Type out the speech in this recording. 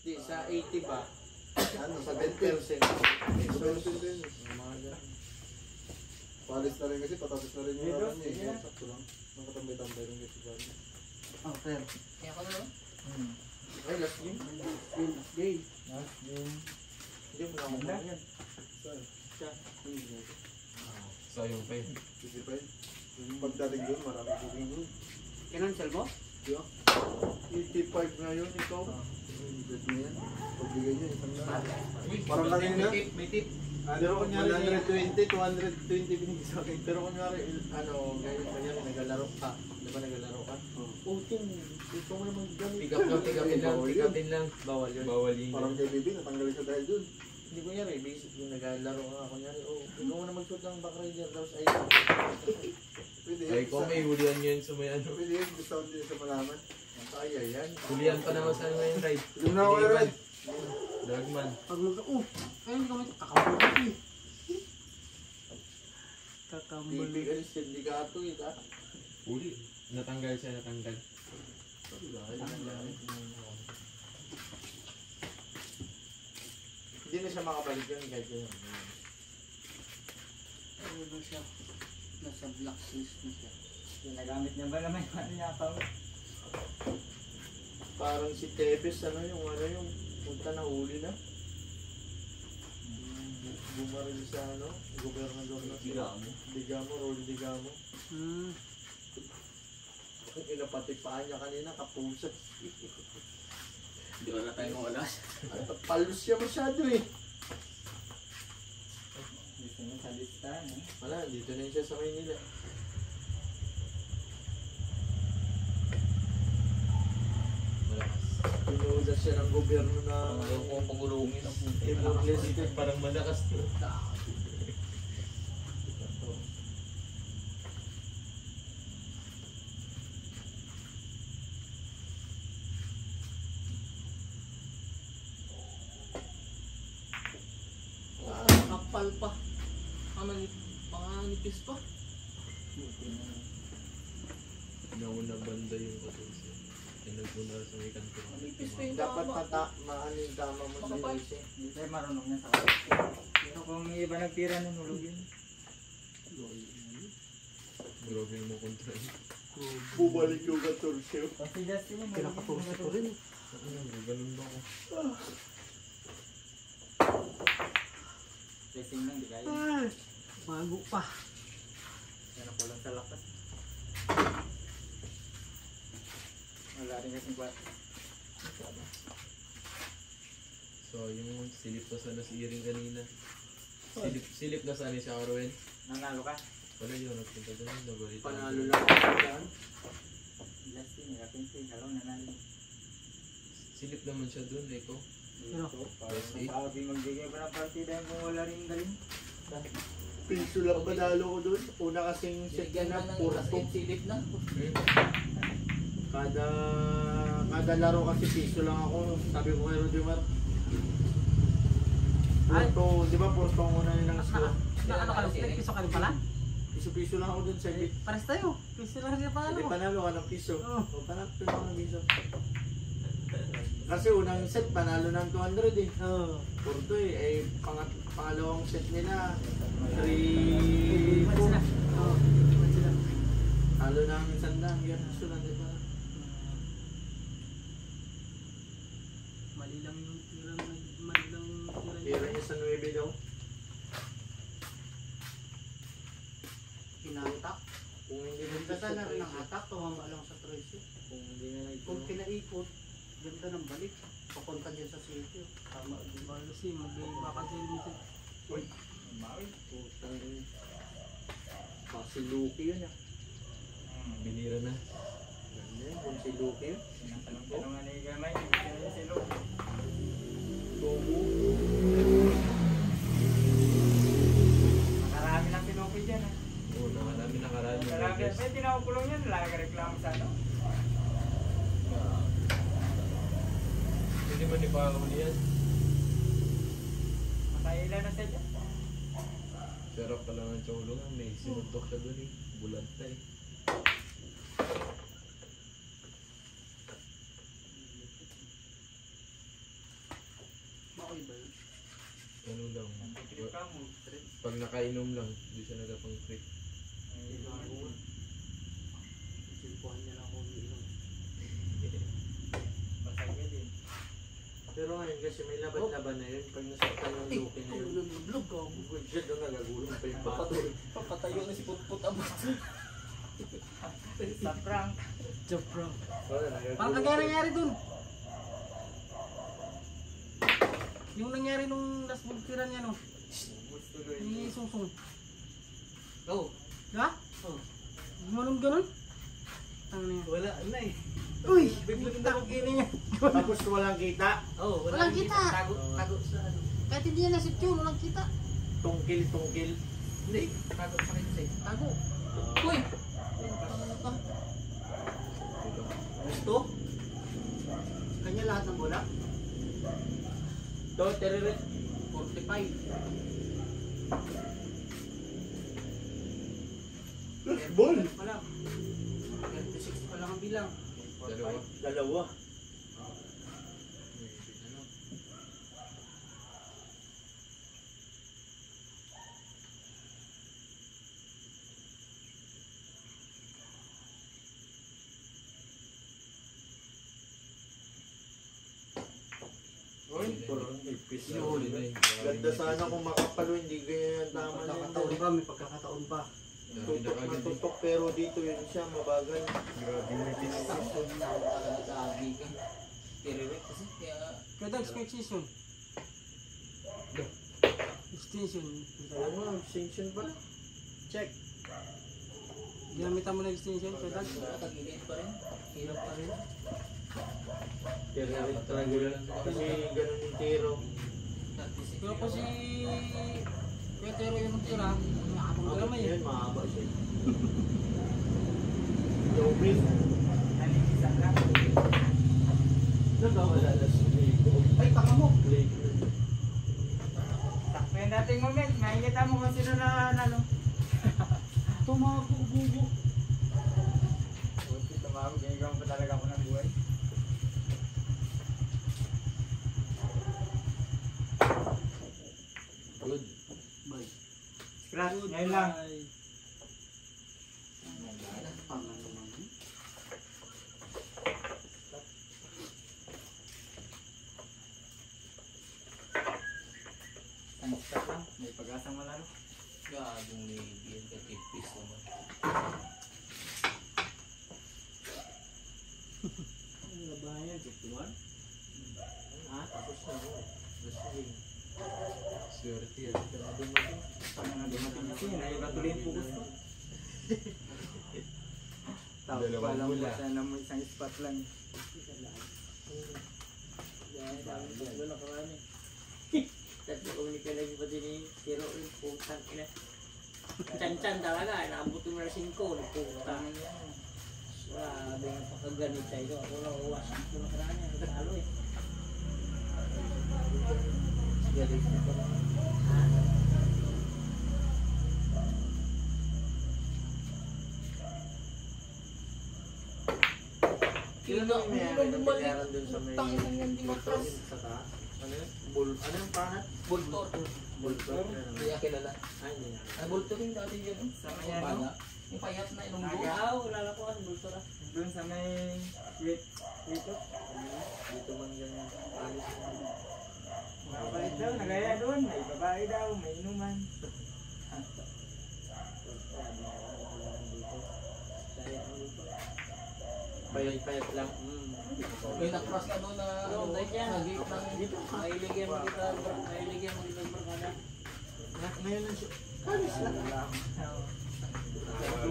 Di, sa 80 ba? Ano, sa 20%. 10%. Expensive din. Mga ganun. Palis na rin kasi, patapos na rin yung Pero, araw niya. yeah. Sakto lang. Nakatambay-tambay rin kasi sa amin. Oh, sir. Kaya ko na. Ay, last game? Last game. Last game. Hindi mo na ako Wala. yan. Saan? Siya. Sayang pa yun. 55. Pagdating doon, marami booking doon. Kinansel mo? Yeah. 85 na yun, ikaw. Good na yan. Pagbigay niya, isang na. Parang kanina. May tip. Pero kunyari, 120, 220 binigay sa akin. Pero kunyari, ano, ganyan, naglalaro ka. Di ba naglalaro ka? Oh, ito mo naman gamit. Pick up lang, pick upin lang, pick upin lang. Bawal yun. Bawal yun. Parang kay Bibi, natanggal siya dahil dun. Hindi kunyari, basic yung naglalaro ka. Kunyari, ikaw mo na mag-shoot ng back rider. Tapos ay, Pwede Ay, kung may hulihan yun sa may ano. Pwede yun, gusto ko din sa malaman. kaya yan. Hulihan pa naman sa ano yung ride. Yung na ako rin. Dragman. Pag mag... Ayun kami kakambal eh. Kakambal. Bibig ang sindikato eh, ha? Huli. Natanggal siya, natanggal. Hindi na siya makabalik yun kahit yun. Ano ba siya? Nasa blacklist na siya. Ginagamit niya ba naman yung ano yata? Parang si Tevez, ano yung punta na huli na. Bumaril sa ano, gobernador na Digamo, Rolly Digamo. Kung inapatipaan niya kanina, kapusat. Hindi wala tayong oras. Palos siya masyado eh. Dito na sa listahan eh. Wala, dito na yun siya sa Maynila. Malakas. Pinuudas siya ng gobyerno na Ayaw ko pagulungin ang puti. immortalist. Parang malakas to. Kapal pa. Panganipis pa. Nauna banda yung katusi. Pinagpuna sa may kanto. Manipis pa yung Dapat tama. maano yung tama mo sa Makapal. Luis eh. Hindi tayo marunong yan sa kapatid. Pero kung may iba nagtira nun, hulog yun. Grabe mo control. Bubalik yung 14. Kasi just yun, Pinakatursi ko rin. Ganun ba ako? Testing lang, di kaya. Bago pa. Yan ako lang sa lakas. Wala rin kasing kwat. So, yung silip na sana si Iring kanina. Silip na sana si Arwen. Nanalo ka? Wala yun, nagpunta doon. Nabalita. Panalo lang ako dyan. Last year, nakapinsay. Halong nanalo. Silip naman siya doon, Eko. Pero, parang masabi magbigay pa ng partida kung wala rin galing. Piso lang panalo ko doon. Una kasing set Bigyan na na ng puro as in silip na. Kada laro kasi piso lang ako. Sabi ko kay Rodimar. Porto, di ba Porto ang una yung score? Ano ka, piso ka rin pala? Piso-piso lang ako doon sa bit. Pares tayo. Piso lang rin pala Hindi mo. panalo ka ng piso. Oo. O panalo ka ng piso. Kasi unang set panalo ng 200 eh. Oo. Porto eh. Pangalawang set nila 3-4. sila. Oo. sila. Talo ng sandang. Yan sulan di ba? Mali lang yung tirang, mali lang yung tirang. Tira niya sa 9 daw. Kinatak. Kung hindi mo Ganda na rin ang hatak, tumama lang sa 13. Kung hindi na Kung pinaikot, ganda ng balik. Papunta dyan sa sitio. Tama, di ba? Kasi mag-iba ka din dito. Uy. Putang ina. Si Luki yun ah. Binira na. Ganda yun. Kung si Luki yun. Tanong-tanong nga na yung gamay, hindi ko siya si Lo. Gomu. Nakarami lang si Loki dyan ha. Oo, nakarami. Nakarami. May tinakulong yan, wala ka reklamo sa ano. Hindi man ipakahuli yan. Makailan na siya dyan. Sarap pa lang ang tsulungan. May sinuntok siya doon eh. Bulat na eh. Okay ba yun? Ano lang. Trip ka mo. Trip. Pag nakainom lang, di siya nagapang trip. Simpuhan niya lang ako umiinom. Masaya din. Pero ngayon kasi may laban-laban na yun. Pag nasaktan yung luki na yun. Lulog ka mo. Good shit doon nagagulong pa yung bato. Papatayo na si Putput abot. Sa prank. Job bro. Parang kagaya nangyari dun. Yung nangyari nung last bugtiran niya no. Yung susung. Go. Diba? Oh. Gumanon ganon. Tanga na yan. Wala na eh. Uy! Biglang ini niya. Tapos walang kita. Oh, Walang kita. Tago sa ano. Kahit hindi yan nasa tune, walang kita. Tungkil. Hindi, tago sa rin sa'yo. Tago. Uy! Ano ba? Gusto? Kanya lahat ng bola? Do, teririt. 45. Ball. Pa lang. 36 pa lang ang bilang. Dalawa. Uy, parang ipis na. Huli na eh. Ganda sana kung makapalo, hindi ganyan tama na Pagkakataon yun. pa, may pagkakataon pa. Dami na kagad eh. Matutok pero dito yun siya, mabagal. Grabe na ito. Lagi ka. Tiririk kasi kaya... Kaya dahil sa extension. Extension. Alam mo, extension pala. Check. Ginamitan mo na extension, kaya dahil. Tagilid pa rin. Hirap pa rin. Teririt talaga yun. Kasi ganun yung tiro. Pero po si Petero yung tira, nakapang galamay eh. Yan, mahaba siya. Dobris. Nagkawala na si Lego. Ay, taka mo! Lego. May dating moment, makikita mo kung sino na nalo. Tumago, bubo. Buti tumawag, ginagawa pa talaga ako ng buhay. Good. Bye. Scratch, ngayon lang. Tanga naman. Ang stop lang, may pag-asang malalo. Gagong lady yan ka tipis naman. Ano na ba yan? 51? Tapos na ako. Wrestling. Swerte yan. Pag nga dumating kasi, naibatuloy yung focus ko. Tapos Dalawang palang bola. po sana mo isang spot lang. Ano na karami. Tatlo ulit ka lagi pa din eh. Pero yung putang ina. Chan-chan talaga. Naabutin mo na 5. Putang. Grabe yung pagkaganit tayo. Ako na uwas. Ito na karami. Nagkalo eh. Galing na pa. Kina, May hindi na bumalik. meron dun sa may... Tangin lang yan, di matras. Sa taas. Ano yun? Ano yung pangat? Bultor. Bultor. Hindi niya kilala. Ay, hindi na. Ay, bultor yung dati yun. Sa may ano? Bala. Yung payat na ilong buo. Ah, wala na ko ang bulto na. Doon sa may dito. Dito man yan. Alis. Mabait daw, nagaya doon. May babae daw, may inuman. Payat-payat lang. May nakras na doon na ano, Dahil yan. na gate ng Mailigyan mo kita. Mailigyan mo kita. Ngayon lang siya. Alis lang. Wala akong